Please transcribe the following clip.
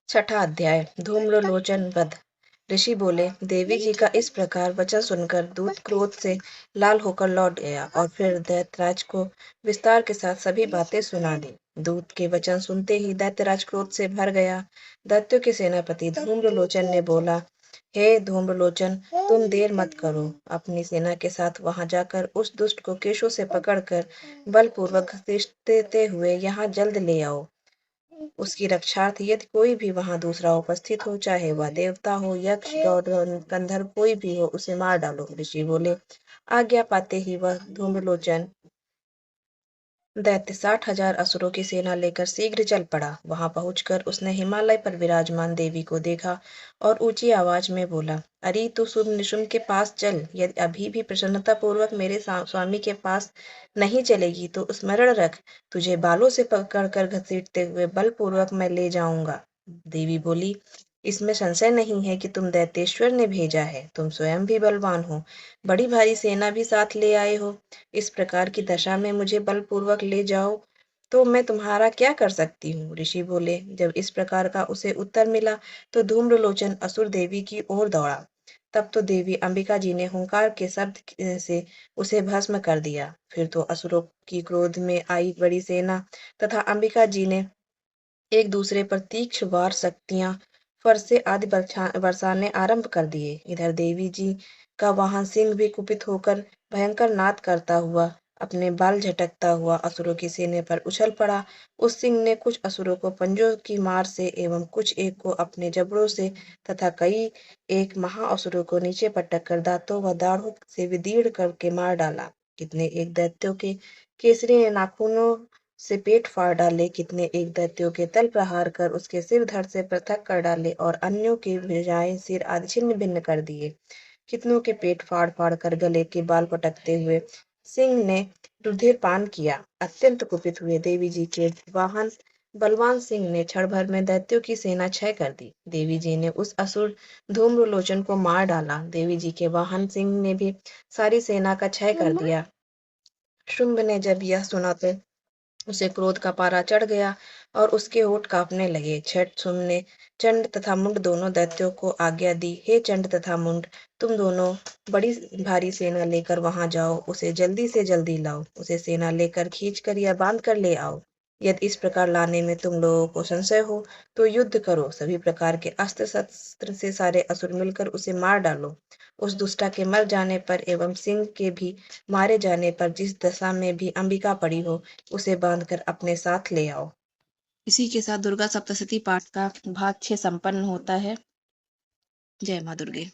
छठा अध्याय धूम्रलोचन वध। ऋषि बोले, देवी जी का इस प्रकार वचन सुनकर दूत क्रोध से लाल होकर लौट गया और फिर दैत्यराज को विस्तार के साथ सभी बातें सुना दी। दूत के वचन सुनते ही दैत्यराज क्रोध से भर गया। दैत्यों के सेनापति धूम्रलोचन ने बोला, हे धूम्रलोचन, तुम देर मत करो। अपनी सेना के साथ वहां जाकर उस दुष्ट को केशों से पकड़कर बलपूर्वक घसीटते हुए यहाँ जल्द ले आओ। उसकी रक्षार्थ यदि कोई भी वहां दूसरा उपस्थित हो, चाहे वह देवता हो, यक्ष, गौर, गंधर्व कोई भी हो, उसे मार डालो। ऋषि बोले। आज्ञा पाते ही वह धूम्रलोचन दैत्य 60,000 असुरों की सेना लेकर शीघ्र चल पड़ा। वहां पहुंचकर उसने हिमालय पर विराजमान देवी को देखा और ऊंची आवाज में बोला, अरे तू शुभ निशुम्भ के पास चल। यदि अभी भी प्रसन्नता पूर्वक मेरे स्वामी के पास नहीं चलेगी तो स्मरण रख, तुझे बालों से पकड़कर घसीटते हुए बलपूर्वक मैं ले जाऊंगा। देवी बोली, इसमें संशय नहीं है कि तुम दैत्येश्वर ने भेजा है। तुम स्वयं भी बलवान हो, बड़ी भारी सेना भी साथ ले आए हो। इस प्रकार की दशा में मुझे बलपूर्वक ले जाओ तो मैं तुम्हारा क्या कर सकती हूँ। ऋषि बोले। जब इस प्रकार का उसे उत्तर मिला तो धूम्रलोचन असुर देवी की ओर दौड़ा। तब तो देवी अंबिका जी ने हुंकार के शब्द से उसे भस्म कर दिया। फिर तो असुरों की क्रोध में आई बड़ी सेना तथा अंबिका जी ने एक दूसरे पर तीक्ष्ण वार शक्तियां फरसे आदि बरसाने आरंभ कर दिए। इधर देवी जी का वाहन सिंह भी कुपित होकर भयंकर नाद करता हुआ अपने बाल झटकता हुआ असुरों की सेना पर उछल पड़ा। उस सिंह ने कुछ असुरों को पंजों की मार से एवं कुछ एक को अपने जबड़ों से तथा कई एक महाअसुरों को नीचे पटक कर दांतों व दाढ़ों से विदीर्ण करके मार डाला। कितने एक दैत्यों के केसरी ने नाखूनों से पेट फाड़ डाले, कितने एक दैत्यों के तल प्रहार कर उसके सिर धड़ से पृथक कर डाले और अन्यों के भुजाएं सिर आदि छिन्न भिन्न कर दिए। कितनों के पेट फाड़ फाड़ कर गले के बाल पटकते हुए सिंह ने रुधिर पान किया। अत्यंत कुपित हुए देवी जी के वाहन बलवान सिंह ने क्षण भर में दैत्यों की सेना क्षय कर दी। देवी जी ने उस असुर धूम्रलोचन को मार डाला। देवी जी के वाहन सिंह ने भी सारी सेना का क्षय कर दिया। शुंभ ने जब यह सुना तो उसे क्रोध का पारा चढ़ गया और उसके होठ कांपने लगे। छठ शुंभ ने चंड तथा मुंड दोनों दैत्यों को आज्ञा दी, हे चंड तथा मुंड, तुम दोनों बड़ी भारी सेना लेकर वहां जाओ, उसे जल्दी से जल्दी लाओ। उसे सेना लेकर खींच कर या बांध कर ले आओ। यदि इस प्रकार लाने में तुम लोगों को संशय हो तो युद्ध करो। सभी प्रकार के अस्त्र शस्त्र से सारे असुर मिलकर उसे मार डालो। उस दुष्टा के मर जाने पर एवं सिंह के भी मारे जाने पर जिस दशा में भी अंबिका पड़ी हो, उसे बांधकर अपने साथ ले आओ। इसी के साथ दुर्गा सप्तशती पाठ का भाग 6 संपन्न होता है। जय मां दुर्गे।